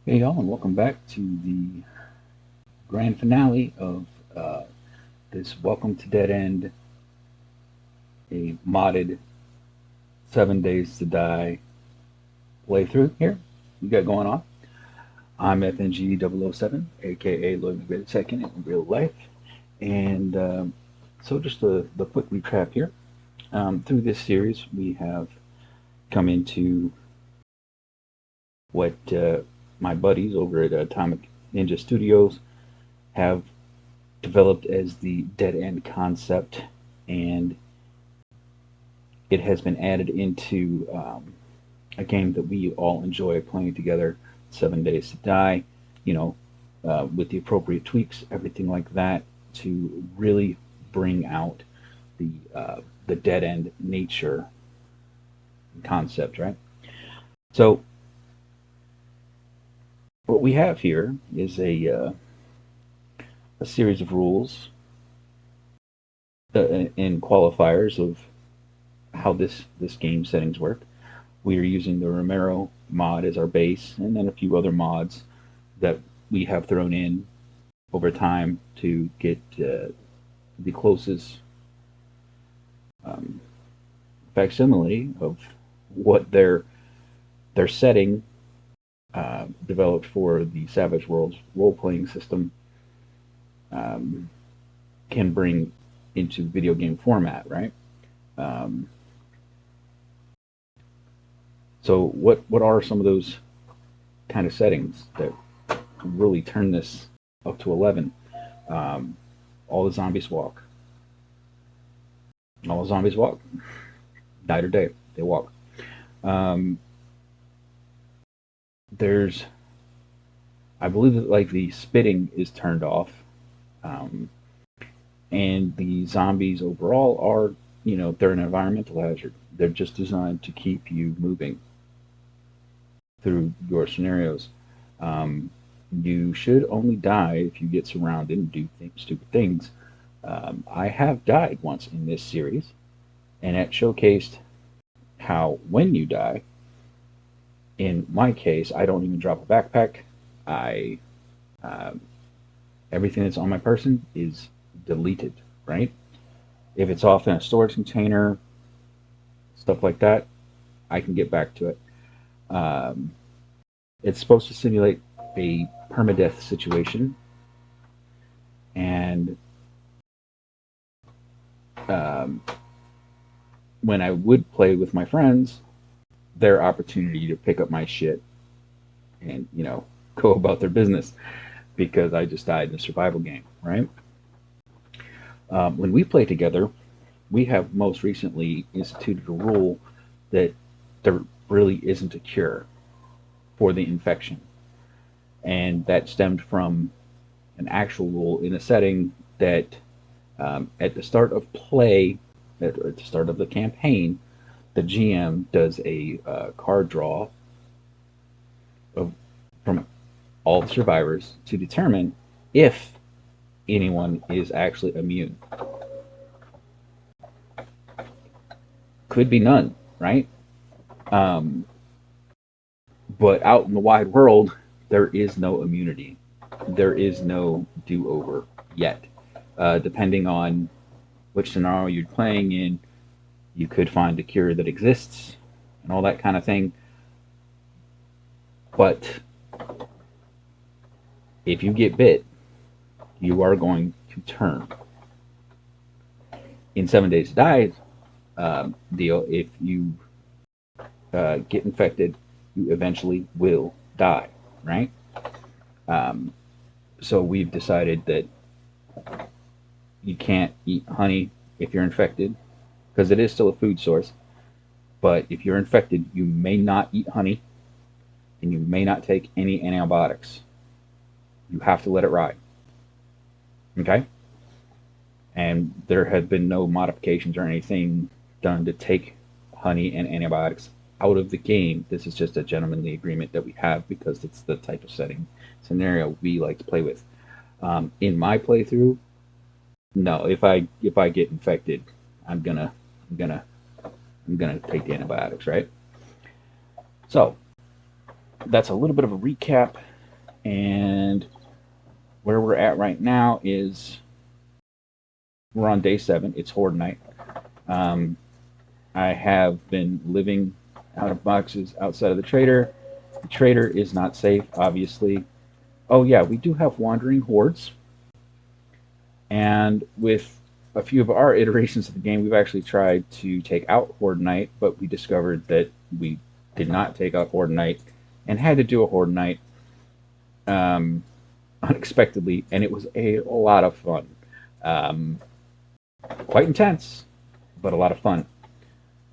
Hey y'all, and welcome back to the grand finale of this Welcome to Dead End, a modded 7 Days to Die playthrough here we got going on. I'm FNG007, aka Lloyd McVeigh II in real life, and so just the quick recap here. Through this series, we have come into what my buddies over at Atomic Ninja Studios have developed as the dead end concept, and it has been added into a game that we all enjoy playing together, 7 Days to Die, you know, with the appropriate tweaks, everything like that, to really bring out the dead end nature concept, right? So what we have here is a series of rules and qualifiers of how this game settings work. We are using the Romero mod as our base, and then a few other mods that we have thrown in over time to get the closest um, facsimile of what their setting developed for the Savage Worlds role playing system um, can bring into video game format, right? Um, so what are some of those kind of settings that really turn this up to 11? Um, all the zombies walk. All the zombies walk. Night or day, they walk. Um, there's, I believe that like the spitting is turned off, um, and the zombies overall are, they're an environmental hazard. They're just designed to keep you moving through your scenarios. Um, you should only die if you get surrounded and do stupid things. I have died once in this series, and it showcased how when you die, in my case, I don't even drop a backpack. I um, Everything that's on my person is deleted, right? If it's off in a storage container, stuff like that, I can get back to it. Um, it's supposed to simulate a permadeath situation, and um, when I would play with my friends, their opportunity to pick up my shit and go about their business because I just died in a survival game, right? When we play together, we have most recently instituted a rule that there really isn't a cure for the infection, and that stemmed from an actual rule in a setting that at the start of play, at the start of the campaign, the GM does a card draw of, from all the survivors to determine if anyone is actually immune. Could be none, right? Um, but out in the wide world, there is no immunity. There is no do over yet. Depending on which scenario you're playing in, you could find a cure that exists and all that kind of thing. But if you get bit, you are going to turn. In 7 Days to Die deal, if you get infected, you eventually will die, right? Um, so we've decided that you can't eat honey if you're infected because it is still a food source. But if you're infected, you may not eat honey and you may not take any antibiotics. You have to let it ride. Okay? And there have been no modifications or anything done to take honey and antibiotics out of the game. This is just a gentlemanly agreement that we have because it's the type of setting scenario we like to play with. In my playthrough, no. If I get infected, I'm gonna I'm gonna I'm gonna take the antibiotics, right? So that's a little bit of a recap And where we're at right now is we're on day 7. It's Hoard night. Um, I have been living out of boxes outside of the trader. The trader is not safe, obviously. Oh, yeah, we do have wandering hordes. And with a few of our iterations of the game, we've actually tried to take out Horde Night, but we discovered that we did not take out Horde Night and had to do a Horde Night um, unexpectedly, and it was a lot of fun. Um, Quite intense, but a lot of fun.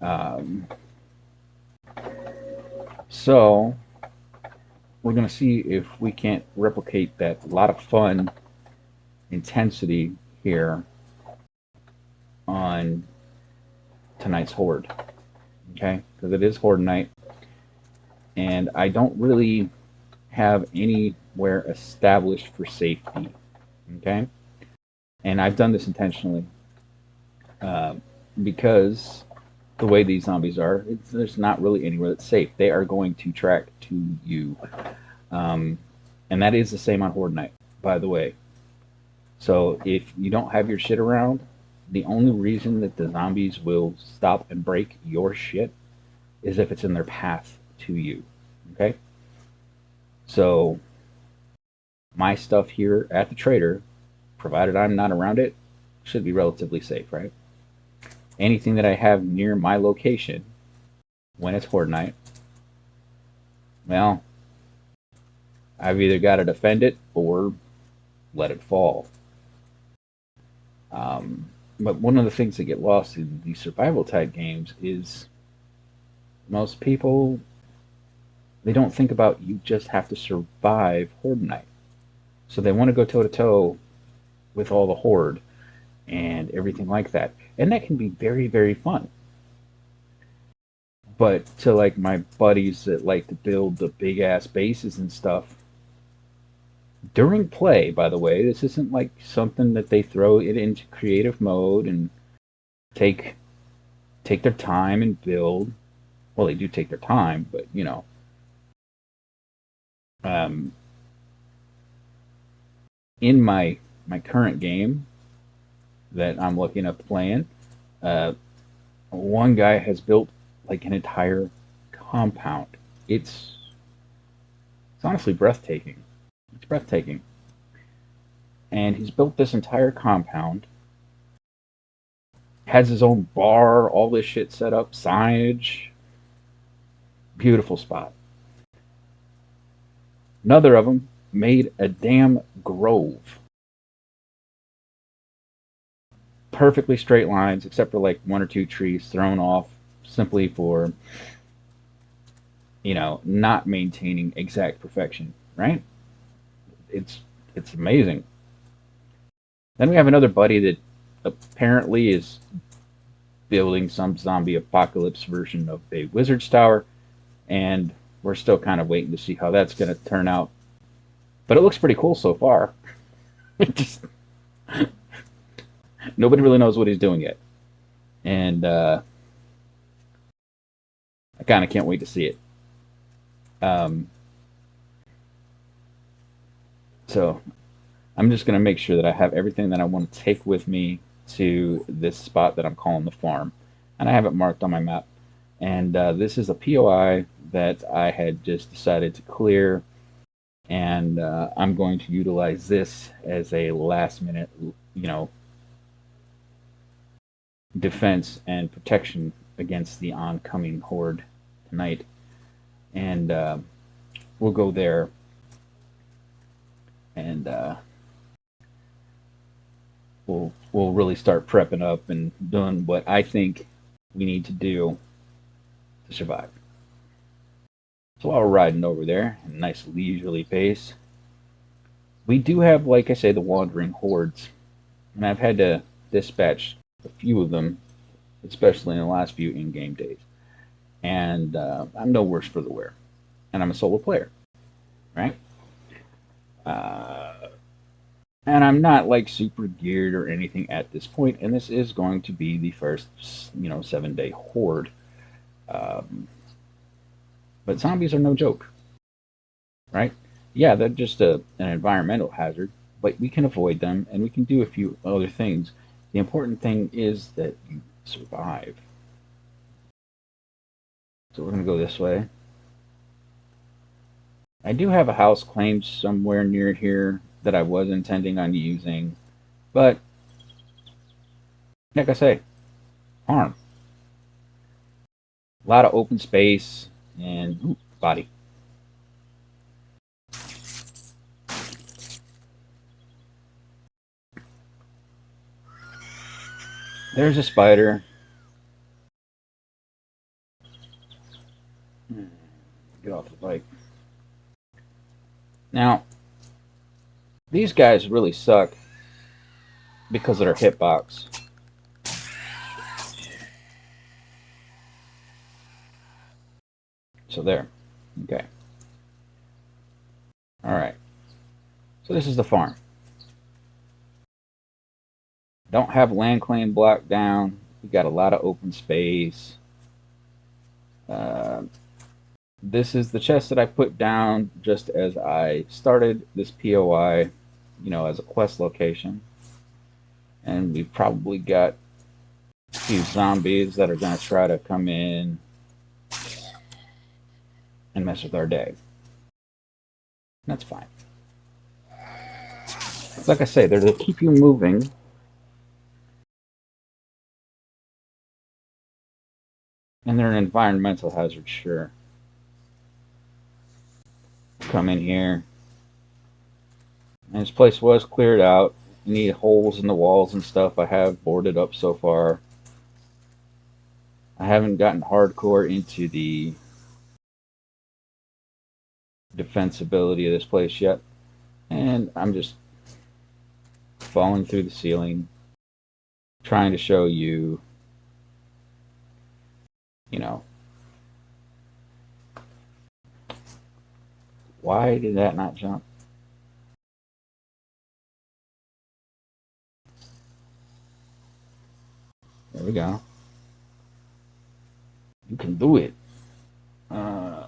Um, so we're going to see if we can't replicate that lot of fun intensity here on tonight's Horde. Okay, because it is Horde night, and I don't really have anywhere established for safety. Okay, and I've done this intentionally uh, because the way these zombies are, there's not really anywhere that's safe. They are going to track to you, um, and that is the same on Horde night, by the way. So if you don't have your shit around, the only reason that the zombies will stop and break your shit is if it's in their path to you. Okay? So my stuff here at the trader, provided I'm not around it, should be relatively safe, right? Anything that I have near my location when it's Horde night, well, I've either got to defend it or let it fall. Um, but one of the things that get lost in these survival type games is most people, they don't think about you just have to survive Horde night. So they want to go toe to toe with all the Horde and everything like that. And that can be very, very fun. But to like my buddies that like to build the big ass bases and stuff, during play, by the way, this isn't like something that they throw it into creative mode and take take their time and build. Well, they do take their time, but um, in my current game that I'm looking at playing, uh, one guy has built like an entire compound. It's honestly breathtaking. It's breathtaking. And he's built this entire compound, has his own bar, all this shit set up, signage, beautiful spot. Another of them made a damn grove. Perfectly straight lines, except for like one or two trees thrown off simply for, not maintaining exact perfection, right? It's it's amazing. Then we have another buddy that apparently is building some zombie apocalypse version of a wizard's tower, and we're still kind of waiting to see how that's going to turn out. But it looks pretty cool so far. Just nobody really knows what he's doing yet, and I kind of can't wait to see it. Um, so I'm just going to make sure that I have everything that I want to take with me to this spot that I'm calling the farm, and I have it marked on my map. And this is a POI that I had just decided to clear, and I'm going to utilize this as a last minute, you know, defense and protection against the oncoming horde tonight. And we'll go there and we'll really start prepping up and doing what I think we need to do to survive. So while we're riding over there, a nice leisurely pace, we do have, like I say, the wandering hordes, and I've had to dispatch a few of them, especially in the last few in-game days. And I'm no worse for the wear, and I'm a solo player, right? Uh, and I'm not like super geared or anything at this point, and this is going to be the first, 7-day horde. Um, but zombies are no joke, right? Yeah, they're just an environmental hazard, but we can avoid them and we can do a few other things. The important thing is that you survive. So we're going to go this way. I do have a house claimed somewhere near here that I was intending on using, but like I say, farm. A lot of open space and body. There's a spider. Get off the bike. Now, these guys really suck because of their hitbox. So there. Okay. All right. So this is the farm. Don't have land claim blocked down. We got a lot of open space. Uh, this is the chest that I put down just as I started this POI, as a quest location. And we've probably got a few zombies that are going to try to come in and mess with our day. That's fine. Like I say, they're to keep you moving. And they're an environmental hazard, sure. Come in here. And this place was cleared out. You need holes in the walls and stuff. I have boarded up so far. I haven't gotten hardcore into the defensibility of this place yet. And I'm just falling through the ceiling, trying to show you, you know, why did that not jump? There we go. You can do it. Uh,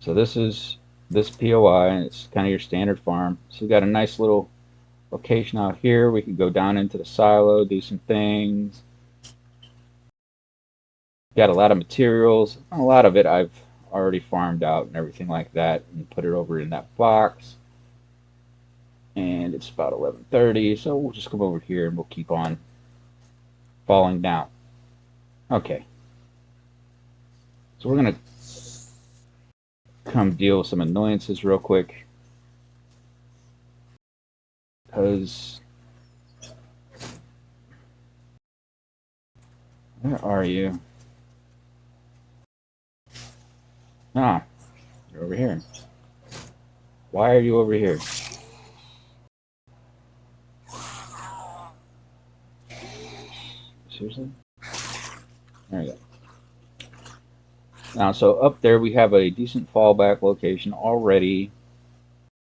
so this POI, and it's kind of your standard farm. So we got a nice little location out here. We could go down into the silo, do some things. Got a lot of materials. A lot of it I've already farmed out and everything like that, and put it over in that box. And it's about 11:30, so we'll just come over here and we'll keep on falling down. Okay, so we're gonna come deal with some annoyances real quick, because where are you? Ah, you're over here. Why are you over here? Seriously? There you go. Now, so up there we have a decent fallback location already,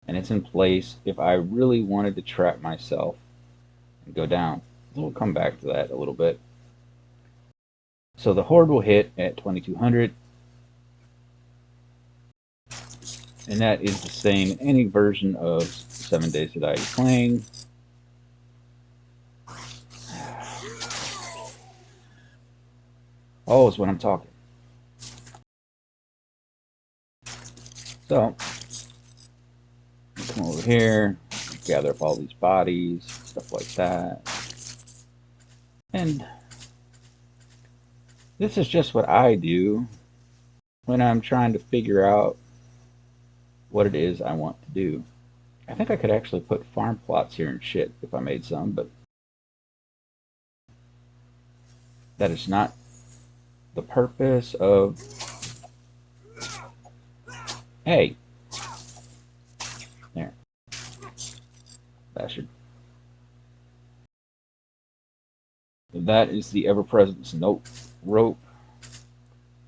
and it's in place if I really wanted to trap myself and go down. We'll come back to that a little bit. So the Hoard will hit at 2200, and that is the same in any version of 7 Days to Die playing. Oh, is when I'm talking. So, come over here, gather up all these bodies, stuff like that. And this is just what I do when I'm trying to figure out what it is I want to do. I think I could actually put farm plots here and shit if I made some, but that is not the purpose of. Hey, there, bastard. That is the ever-present snow rope,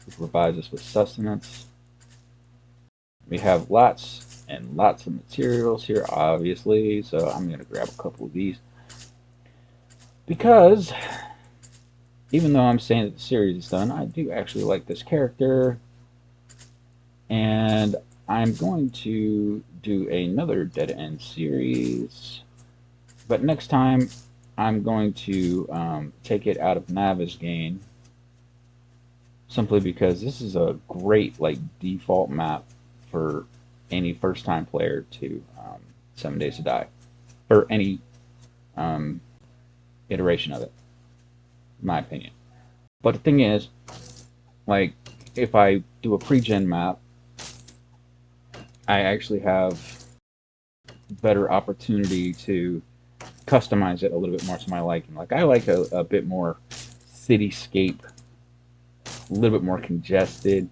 which provides us with sustenance. We have lots and lots of materials here, obviously, so I'm going to grab a couple of these because even though I'm saying that the series is done, I do actually like this character, and I'm going to do another Dead End series. But next time, I'm going to take it out of Navezgane, simply because this is a great like default map for any first-time player to 7 Days to Die, or any um, iteration of it, in my opinion. But the thing is, like, if I do a pre-gen map, I actually have better opportunity to customize it a little bit more to my liking. Like, I like a bit more cityscape, a little bit more congested.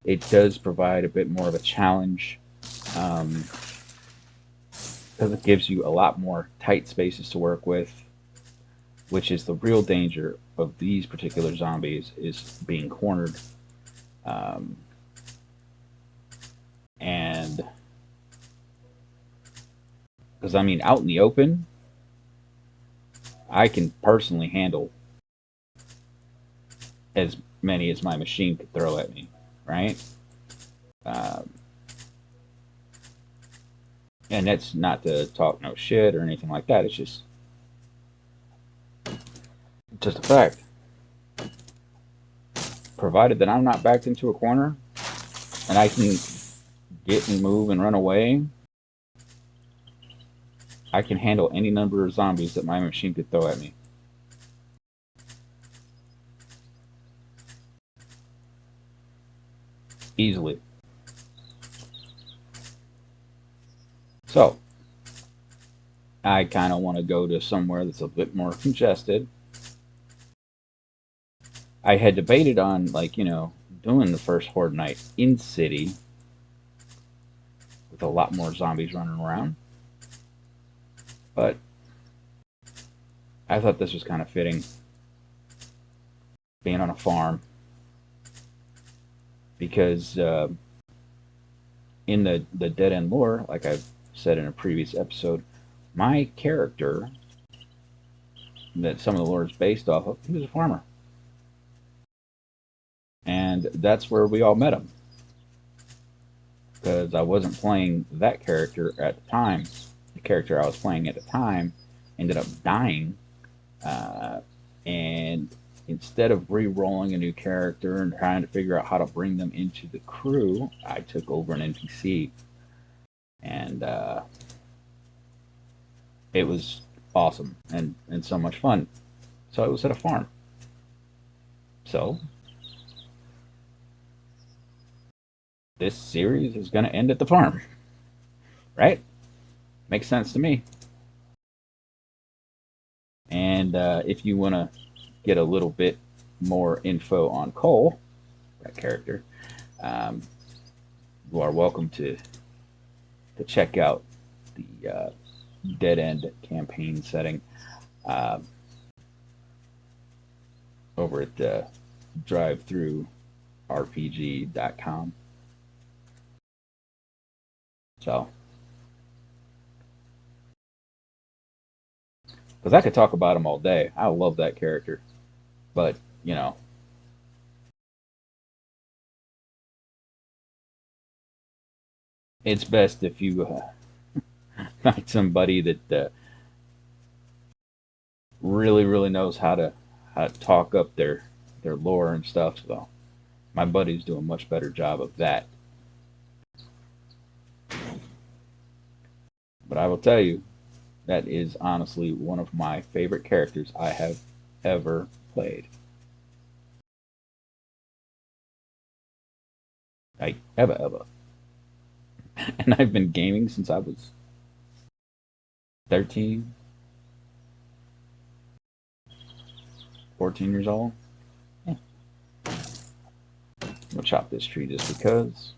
It does provide a bit more of a challenge, um, because it gives you a lot more tight spaces to work with, which is the real danger of these particular zombies, is being cornered. Um, and because I mean, out in the open, I can personally handle as many as my machine could throw at me, right? Um, and that's not to talk no shit or anything like that. It's just a fact. Provided that I'm not backed into a corner and I can get and move and run away, I can handle any number of zombies that my machine could throw at me easily. So I kind of want to go to somewhere that's a bit more congested. I had debated on, like, doing the first Horde night in city with a lot more zombies running around, but I thought this was kind of fitting, being on a farm, because in the Dead End lore, like I've said in a previous episode, my character that some of the lore is based off of, he was a farmer, and that's where we all met him. Because I wasn't playing that character at the time. The character I was playing at the time ended up dying, uh, and instead of re-rolling a new character and trying to figure out how to bring them into the crew, I took over an NPC, and it was awesome and so much fun. So it was at a farm. So this series is going to end at the farm, right? Makes sense to me. And if you want to get a little bit more info on Cole, that character, um, you are welcome to check out the Dead End campaign setting um, over at drivethrurpg.com. So, because I could talk about him all day. I love that character, but you know, it's best if you find somebody that really, really knows how to talk up their lore and stuff. So my buddy's doing a much better job of that. But I will tell you, that is honestly one of my favorite characters I have ever played. Like, ever, ever. And I've been gaming since I was 13, 14 years old. Yeah. I'm gonna chop this tree just because.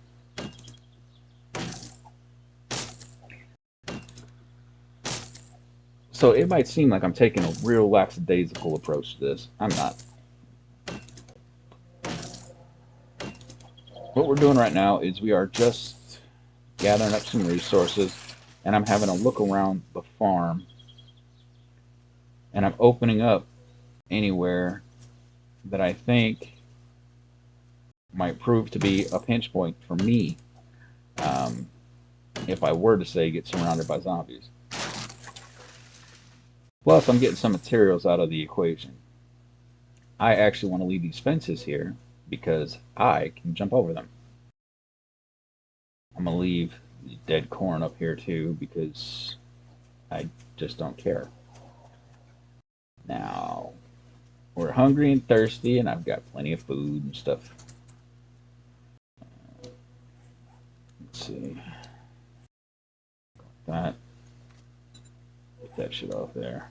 So it might seem like I'm taking a real lackadaisical approach to this. I'm not. What we're doing right now is we are just gathering up some resources, and I'm having a look around the farm, and I'm opening up anywhere that I think might prove to be a pinch point for me, um, if I were to say get surrounded by zombies. Plus, I'm getting some materials out of the equation. I actually want to leave these fences here because I can jump over them. I'm going to leave the dead corn up here too because I just don't care. Now, we're hungry and thirsty, and I've got plenty of food and stuff. Let's see. That. Get that shit off there.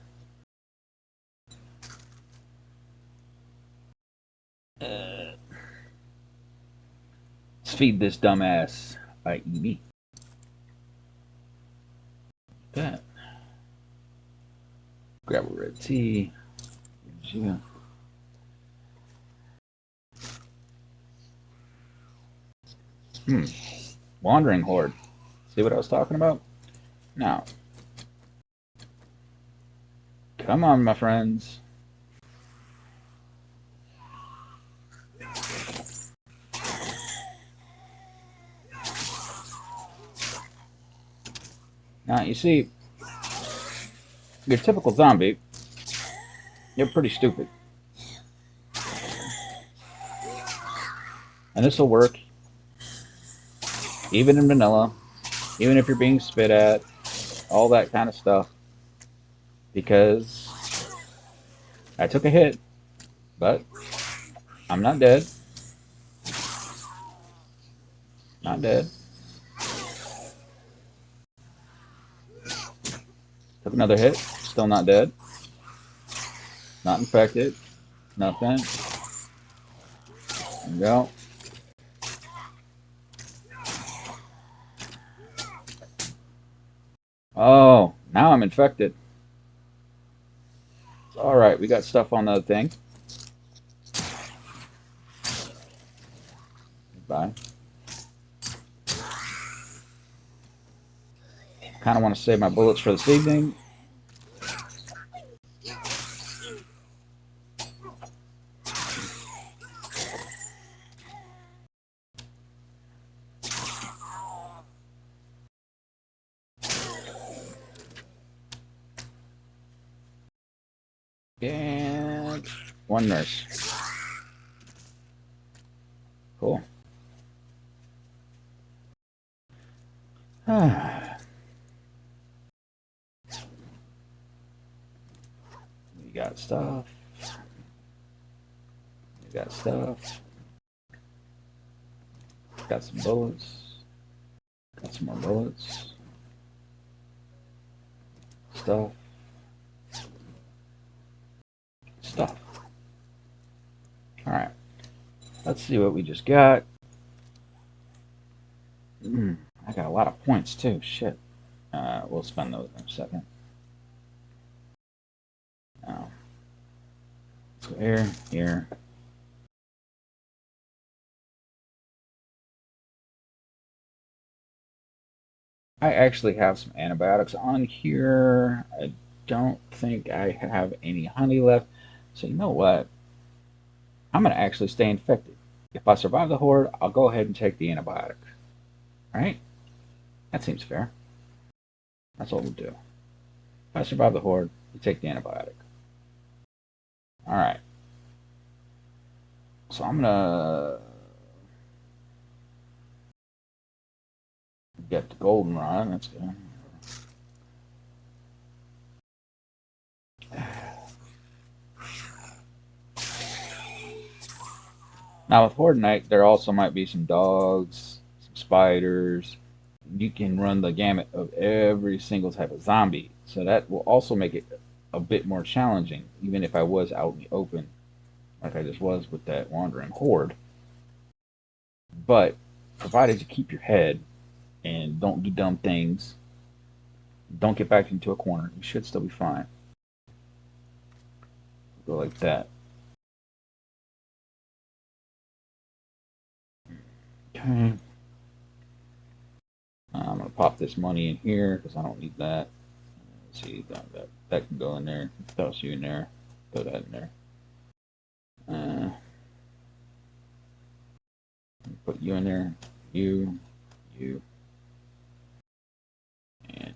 Let's feed this dumbass, i.e. me. That. Grab a red tea. Yeah. Wandering Hoard. See what I was talking about? Now, come on, my friends. Now, you see, your typical zombie, you're pretty stupid. And this will work even in vanilla, even if you're being spit at, all that kind of stuff. Because I took a hit, but I'm not dead. Not dead. Took another hit, still not dead. Not infected. Nothing. There we go. Oh, now I'm infected. Alright, we got stuff on the thing. Bye. Kind of want to save my bullets for this evening. And one nurse. Cool. We got stuff. We got stuff. Got some bullets. Got some more bullets. Stuff. Stuff. Alright. Let's see what we just got. I got a lot of points too. Shit. We'll spend those in a second. Now, let's go here, here. I actually have some antibiotics on here. I don't think I have any honey left. So you know what? I'm going to actually stay infected. If I survive the horde, I'll go ahead and take the antibiotic. Right? That seems fair. That's what we'll do. If I survive the horde, you take the antibiotic. Alright. So I'm going to get the golden rod. That's good. Now with Horde Night, there also might be some dogs, some spiders. You can run the gamut of every single type of zombie. So that will also make it a bit more challenging, even if I was out in the open, like I just was with that wandering horde. But provided you keep your head and don't do dumb things, don't get backed into a corner, you should still be fine. Go like that. Okay. I'm gonna pop this money in here because I don't need that. Let's see, that can go in there. Toss you in there. Throw that in there. Uh, put you in there. You, you, and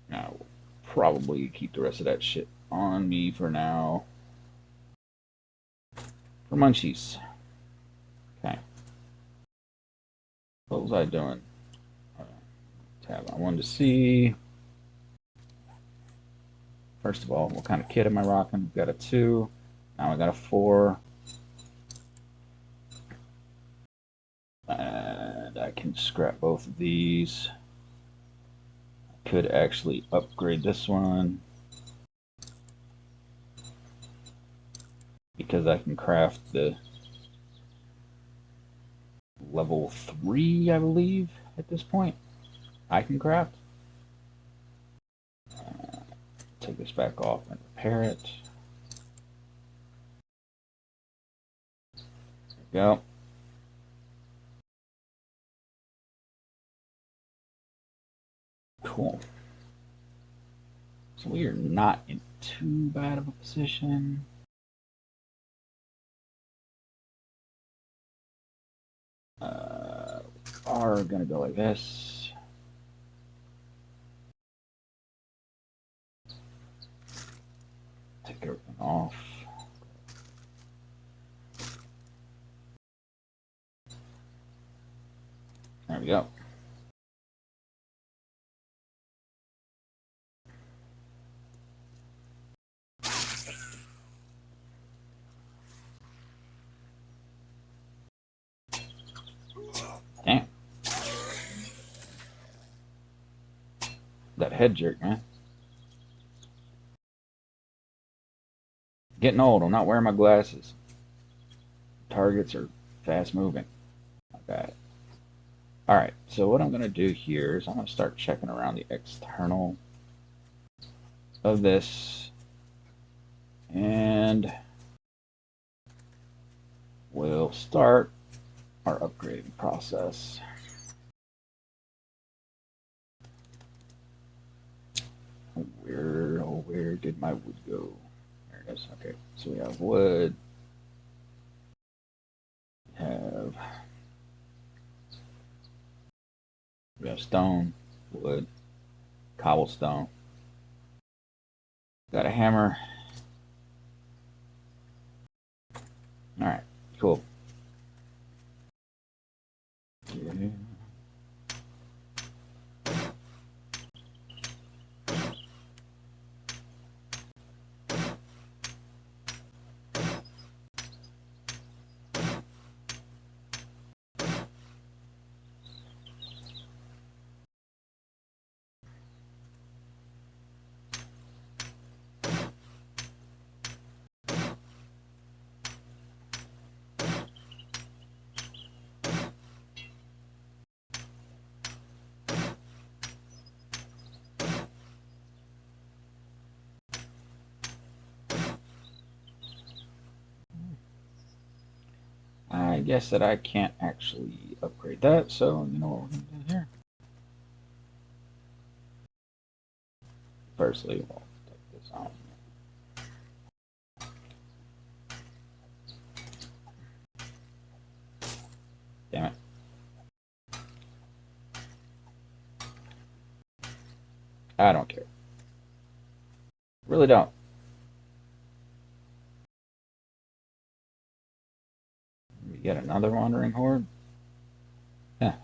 now we'll probably keep the rest of that shit on me for now. For munchies. Okay. What was I doing? Tab. I wanted to see. First of all, what kind of kit am I rocking? We've got a 2. Now I got a 4. And I can scrap both of these. I could actually upgrade this one because I can craft the level 3, I believe, at this point. I can craft. Take this back off and repair it. There we go. Cool. So we are not in too bad of a position. Are gonna go like this. Take everything off. There we go. Damn. That head jerk, man. Getting old. I'm not wearing my glasses. Targets are fast moving. Not bad. Alright, so what I'm going to do here is I'm going to start checking around the external of this. And we'll start our upgrading process. Where did my wood go? There it is. Okay, so we have wood. We have stone, wood, cobblestone. Got a hammer. All right, cool. Yeah. I guess that I can't actually upgrade that, so you know what we're going to do here. Firstly, we'll take this on. Damn it. I don't care. Really don't. We get another wandering horde? Yeah.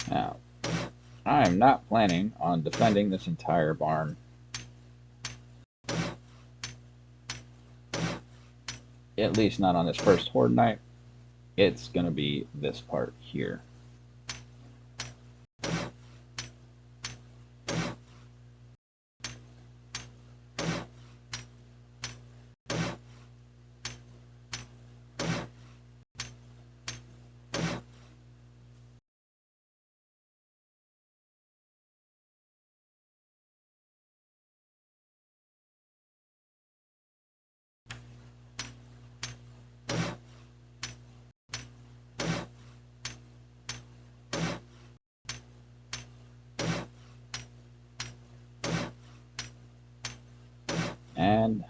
Now, I am not planning on defending this entire barn. At least not on this first horde night. It's going to be this part here. And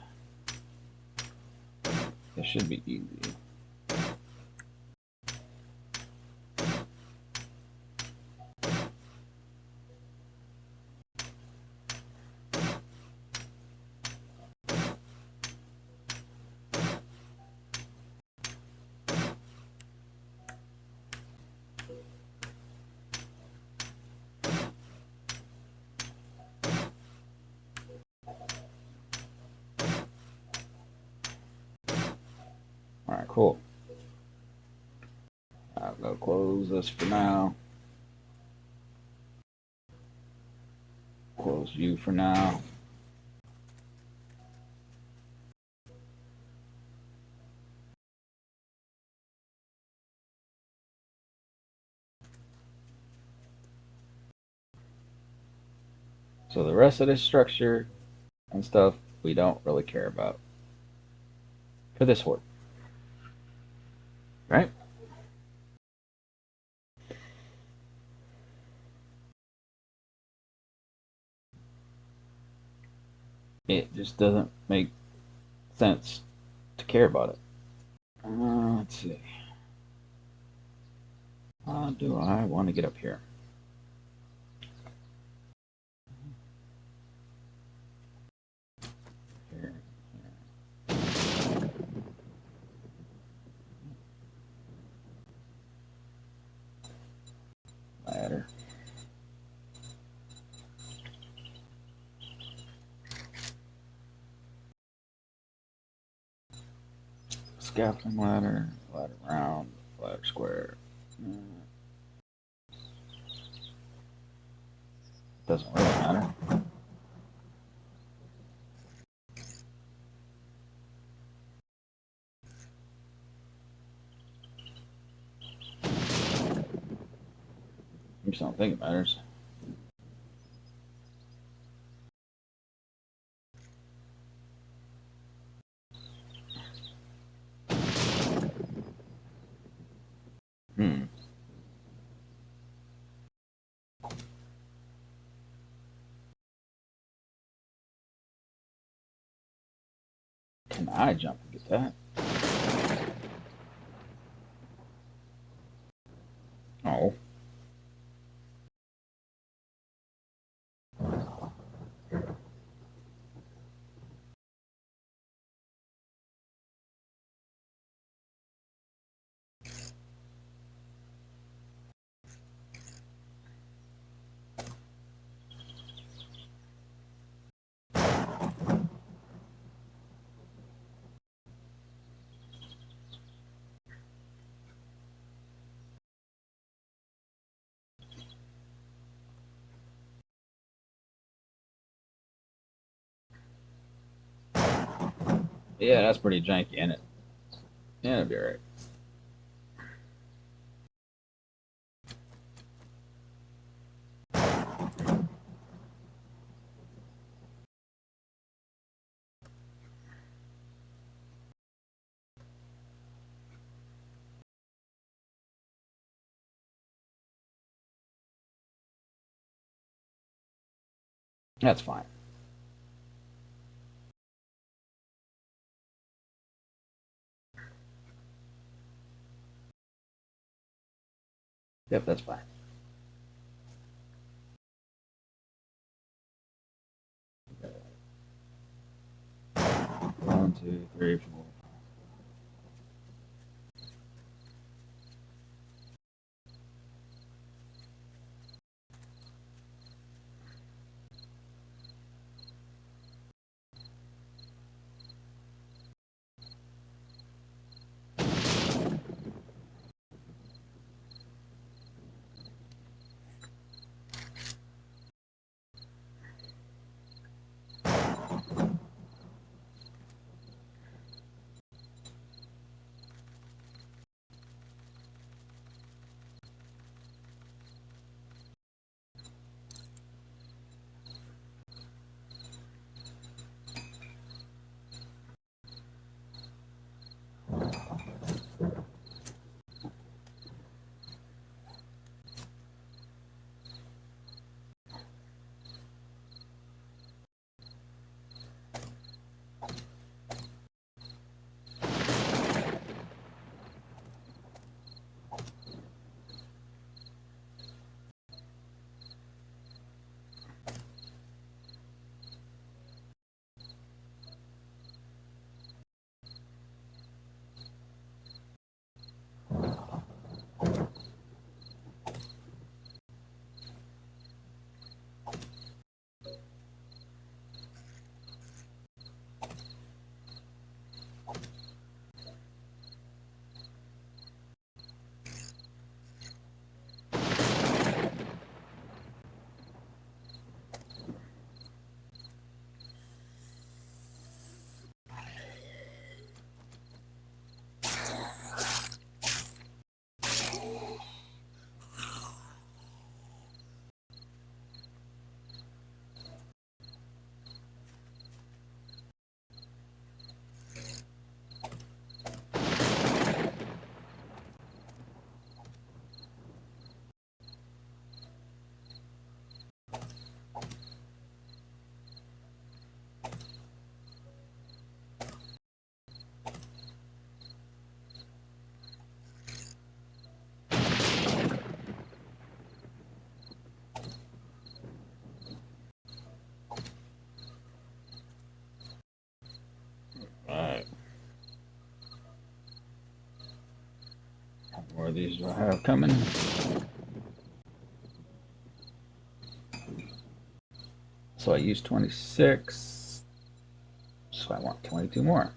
it should be easy. Alright, cool. I'll go close this for now. Close you for now. So the rest of this structure and stuff we don't really care about for this Hoard, right? It just doesn't make sense to care about it. Let's see. Do I want to get up here? Here, ladder. Scaffolding ladder, ladder round, ladder square. Doesn't really matter. I just don't think it matters. Hmm. Can I jump and get that? Oh. Yeah, that's pretty janky, isn't it? Yeah, it'll be alright. That's fine. Yep, that's fine. 1, 2, 3, 4. these do I have coming? So I used 26. So I want 22 more.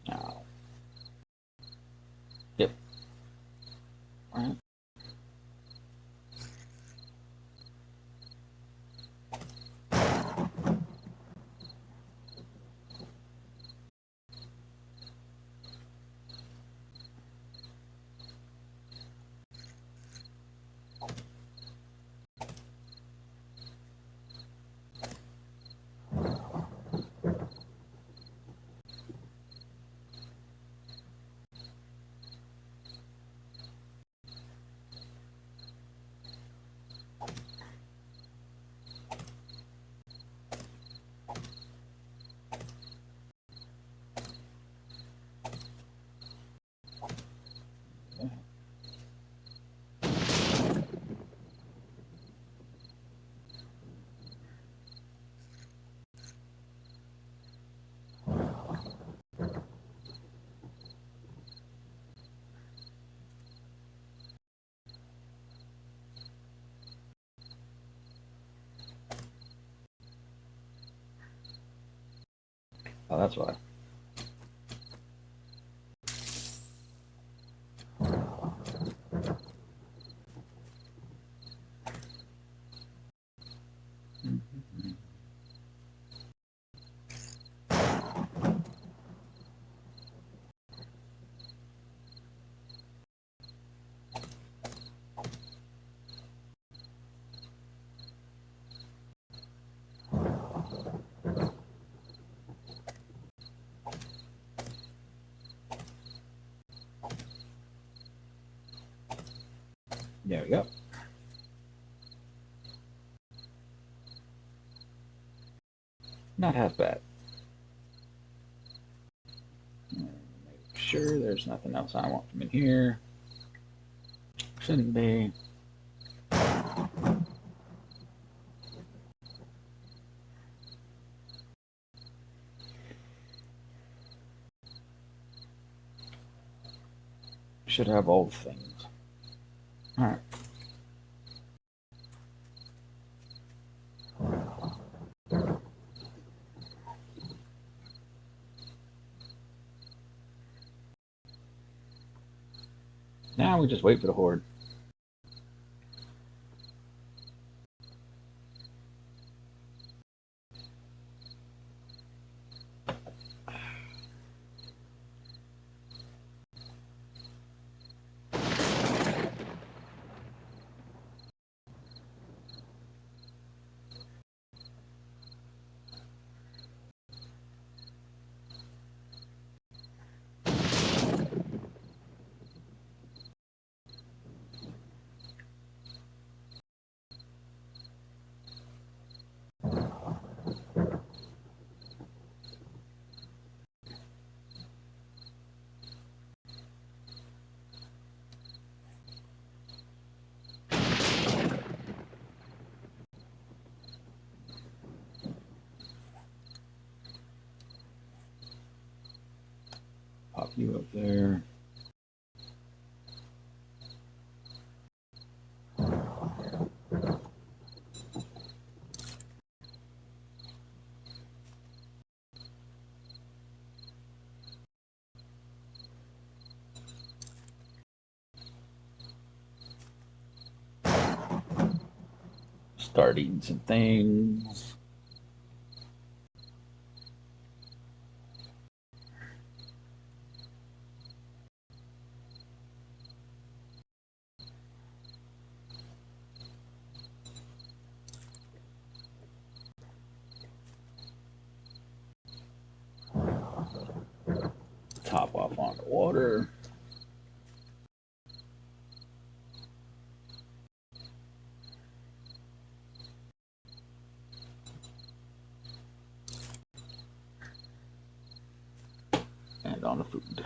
Now, yep. All right. Oh, that's why. There we go. Not half bad. Make sure there's nothing else I want from in here. Shouldn't be. Should have all the things. All right. Now we just wait for the horde. Pop you up there. Start eating some things. Top off on the water. And land on the food.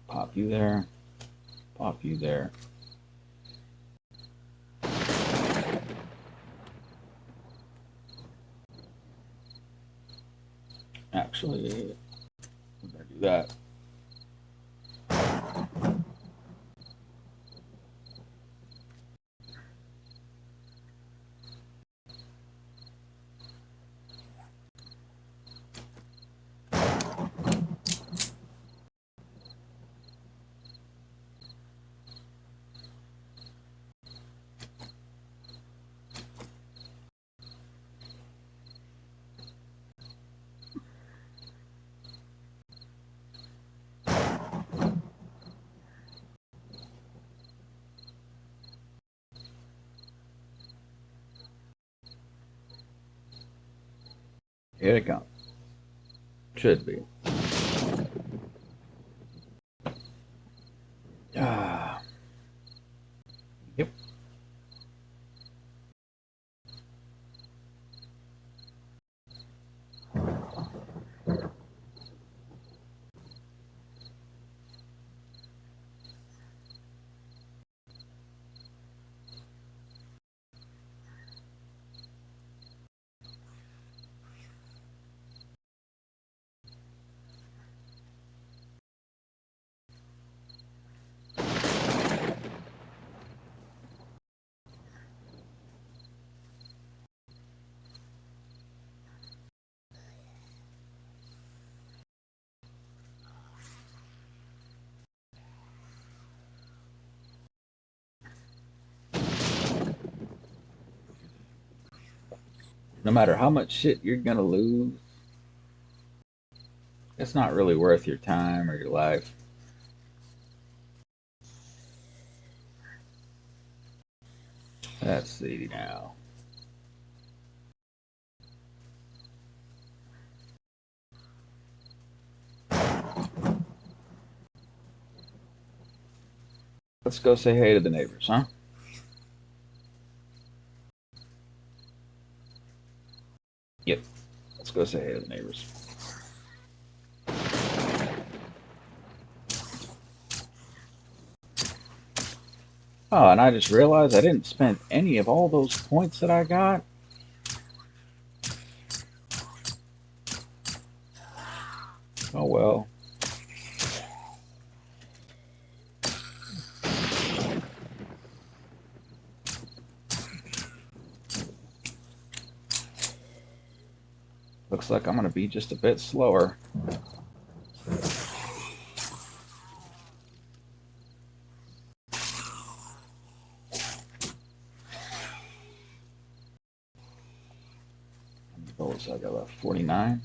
Pop you there. Pop you there. Actually, we're gonna do that. Here it comes. Should be. Ah. Yep. No matter how much shit you're gonna lose, it's not really worth your time or your life. Let's see now. Let's go say hey to the neighbors, huh? Yep. Let's go say hey to the neighbors. Oh, and I just realized I didn't spend any of all those points that I got. Oh well. Looks like I'm gonna be just a bit slower. How many bullets I got left? 49.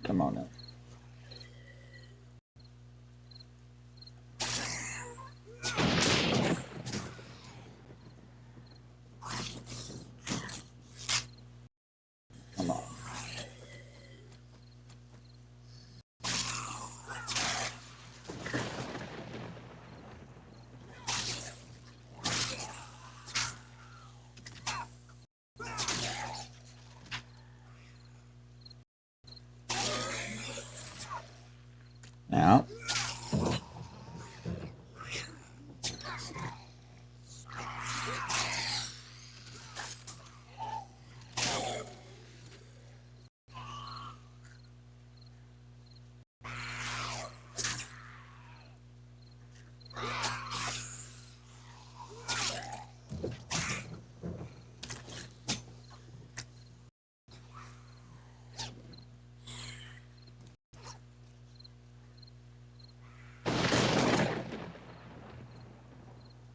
Come on now. Come on. Now.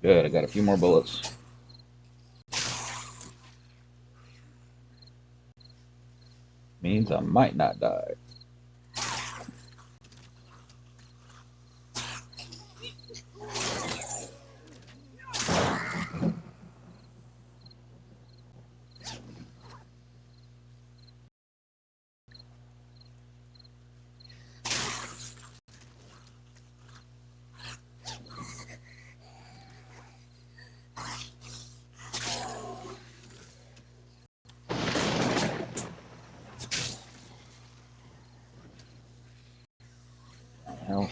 Good, I got a few more bullets. Means I might not die. Hell.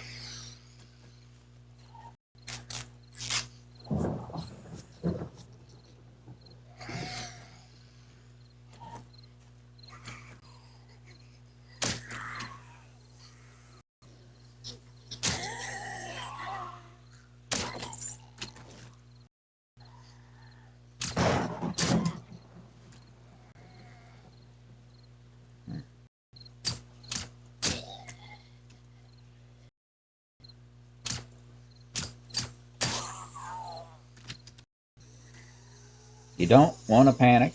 You don't want to panic.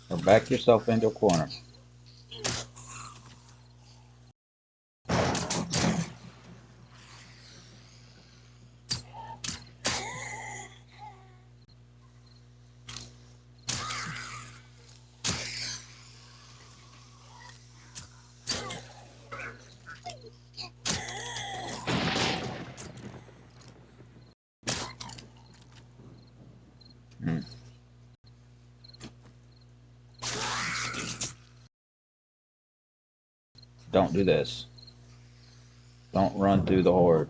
Or back yourself into a corner. Hmm. Don't do this. Don't run through the horde.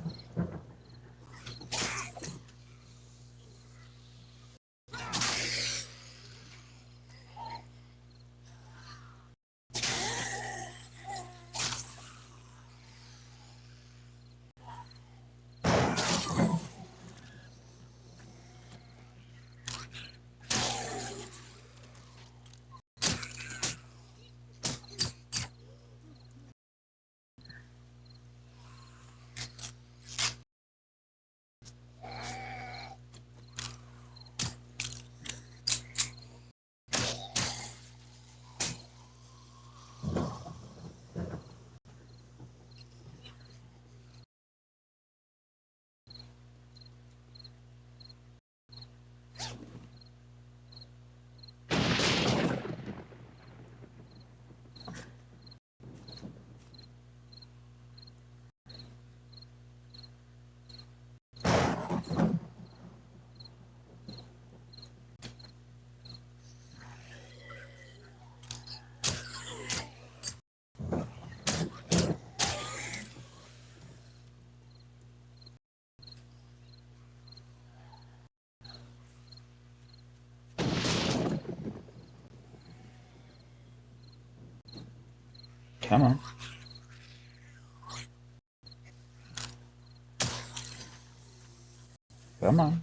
Come on. Come on.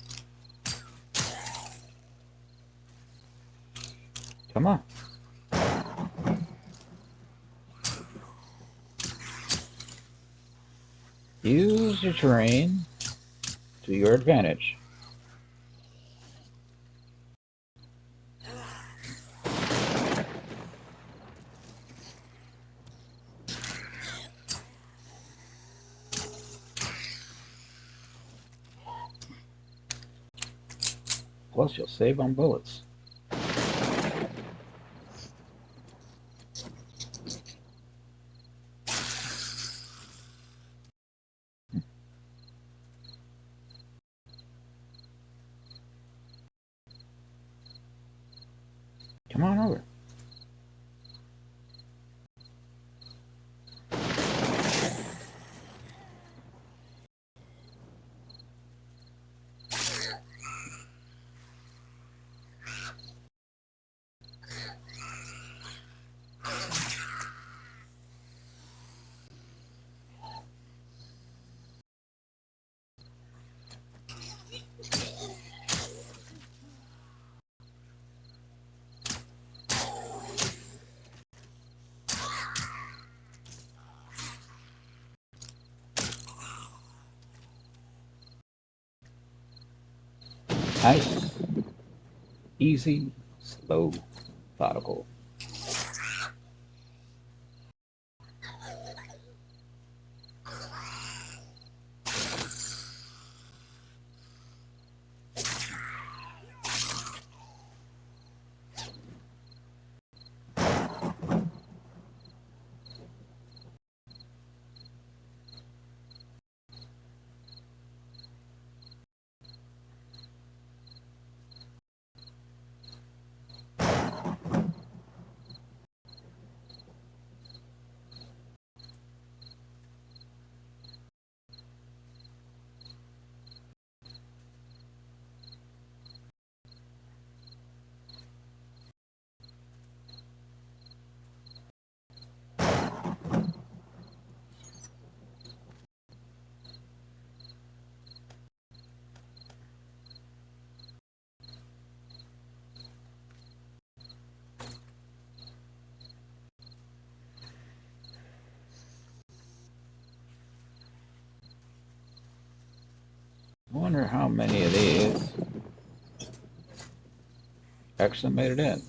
Come on. Use your terrain to your advantage. Plus, you'll save on bullets. Come on over. Nice, easy, slow, methodical. I wonder how many of these actually made it in.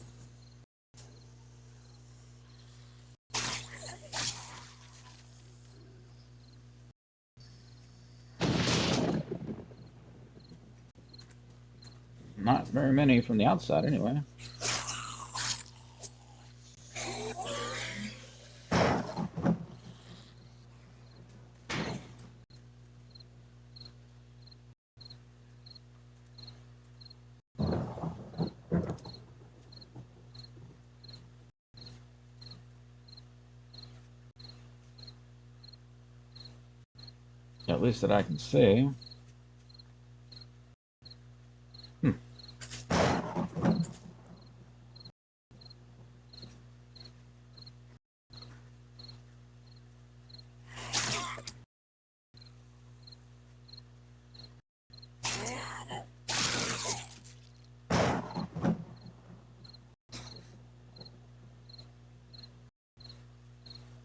Not very many from the outside, anyway. At least that I can see. Hmm.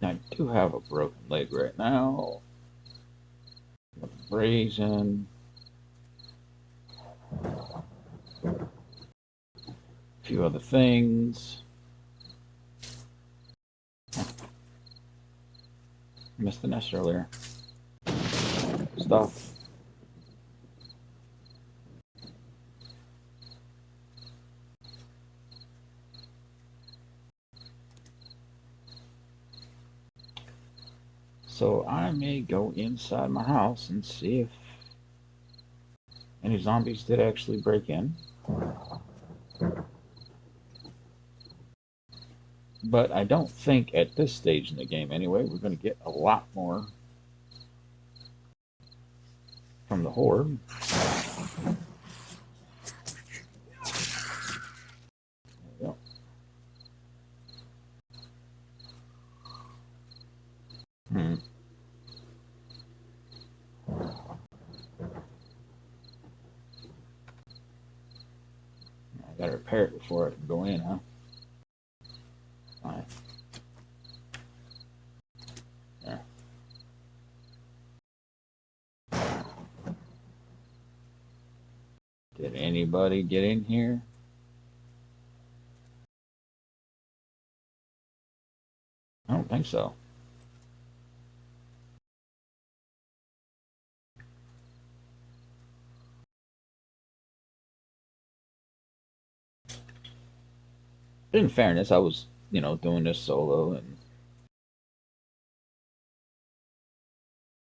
I do have a broken leg right now. Abrasion. A few other things. Missed the nest earlier. Stuff. So I may go inside my house and see if any zombies did actually break in. But I don't think at this stage in the game anyway, we're going to get a lot more from the Horde. Yep. Hmm. I gotta repair it before I can go in, huh? Alright. There. Did anybody get in here? I don't think so. In fairness, I was, doing this solo and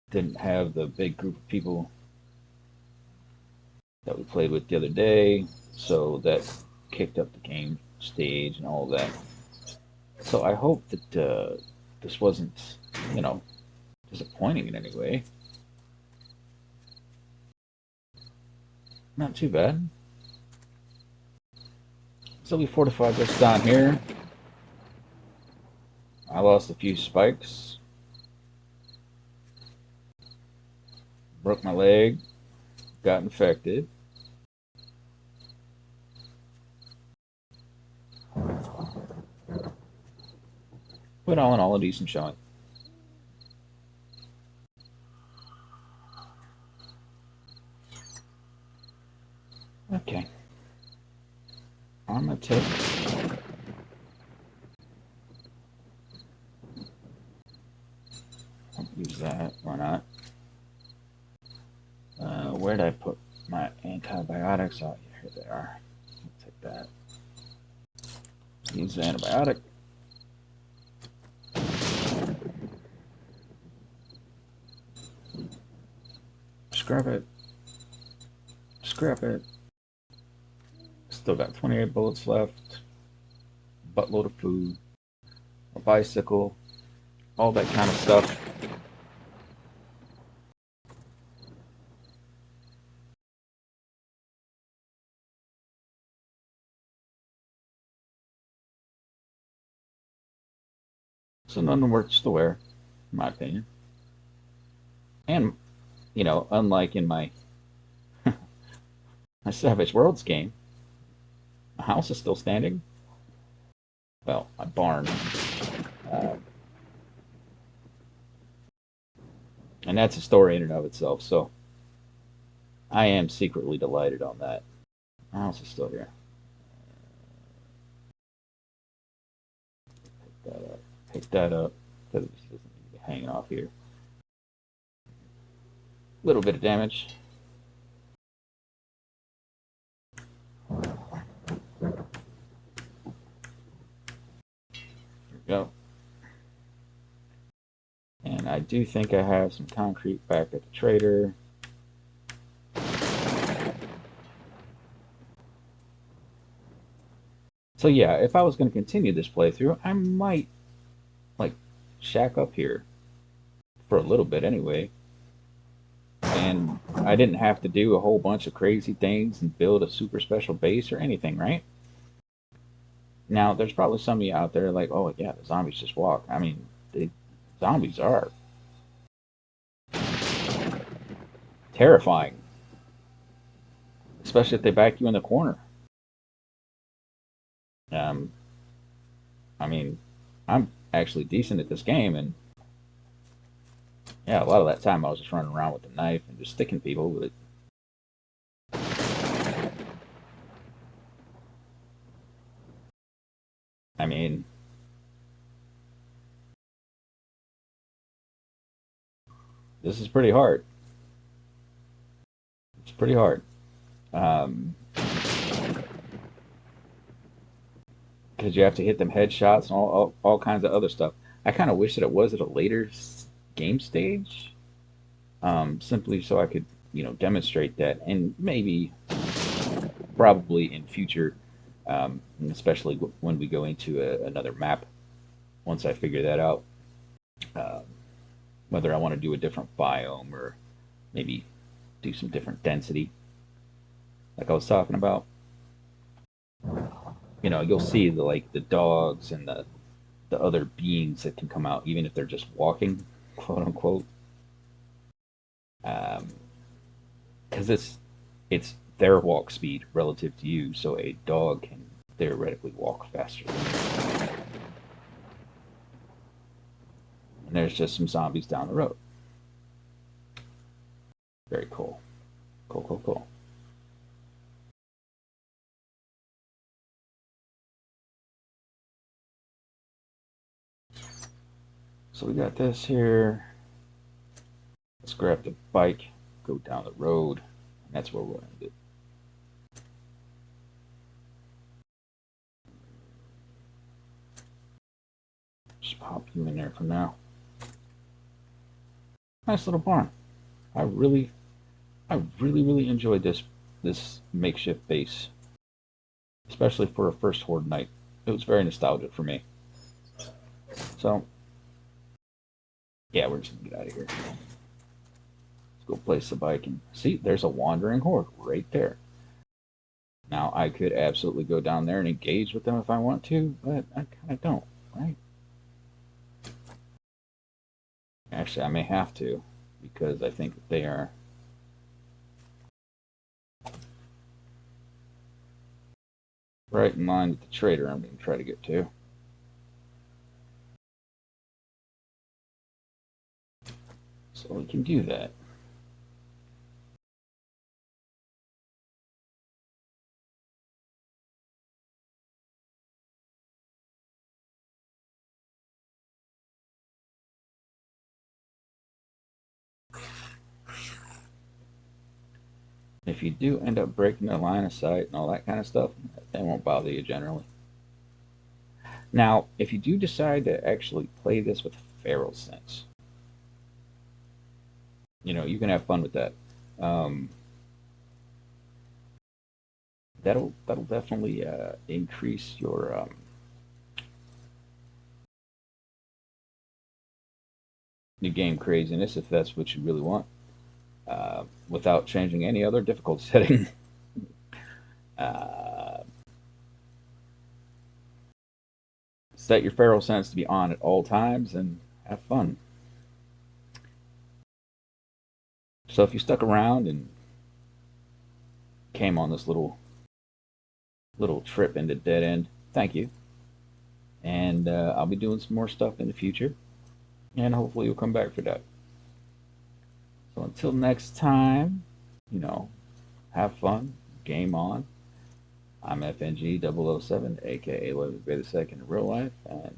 didn't have the big group of people that we played with the other day, so that kicked up the game stage and all that. So I hope that this wasn't, you know, disappointing in any way. Not too bad. So we fortified this down here. I lost a few spikes. Broke my leg. Got infected. But all in all, a decent showing. Okay. tip. Use that. Why not? Where did I put my antibiotics? Oh, yeah, here they are. I'll take that. Use the antibiotic. Scrap it. Scrap it. Still got 28 bullets left. Buttload of food. A bicycle. All that kind of stuff. So none worse to wear, in my opinion. And, unlike in my Savage Worlds game, my house is still standing. Well, my barn. Uh, and that's a story in and of itself. So I am secretly delighted on that. My house is still here. Pick that up. Pick that up. Because it just doesn't need to be hanging off here. A little bit of damage. Here we go. And I do think I have some concrete back at the trader. So yeah, if I was going to continue this playthrough, I might like shack up here for a little bit anyway. And I didn't have to do a whole bunch of crazy things and build a super special base or anything, right? Now, there's probably some of you out there like, oh yeah, the zombies just walk. I mean, the zombies are terrifying, especially if they back you in the corner. Um, I mean, I'm actually decent at this game, and yeah, a lot of that time I was just running around with the knife and just sticking people with it. I mean, this is pretty hard. It's pretty hard. Um, because you have to hit them headshots and all kinds of other stuff. I kind of wish that it was at a later game stage, simply so I could, demonstrate that, and maybe, probably in future, especially when we go into another map. Once I figure that out, uh, whether I want to do a different biome or maybe do some different density, like I was talking about. You'll see the dogs and the other beings that can come out, even if they're just walking, quote unquote. Because it's their walk speed relative to you, so a dog can theoretically walk faster. And there's just some zombies down the road. Very cool. Cool, cool, cool. So we got this here. Let's grab the bike, go down the road, and that's where we'll end it. Just pop you in there for now. Nice little barn. I really, I really, really enjoyed this makeshift base, especially for a first Hoard night. It was very nostalgic for me. So yeah, we're just gonna get out of here. Let's go place the bike and see. There's a wandering Hoard right there. Now I could absolutely go down there and engage with them if I want to, but I kind of don't, right? Actually, I may have to because I think that they are right in line with the trader I'm going to try to get to. So we can do that. If you do end up breaking the line of sight and all that kind of stuff, they won't bother you generally. Now, if you do decide to actually play this with feral sense, you can have fun with that. Um, that'll definitely increase your game craziness if that's what you really want, without changing any other difficulty setting. uh, Set your feral sense to be on at all times and have fun. So if you stuck around and came on this little trip into Dead End, thank you. And I'll be doing some more stuff in the future, and hopefully you'll come back for that. So until next time, you know, have fun, game on. I'm FNG 007, aka Logan Bay II in real life, and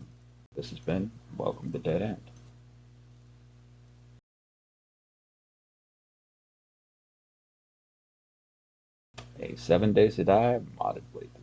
this has been Welcome to Dead End, a 7 Days to Die modded playthrough.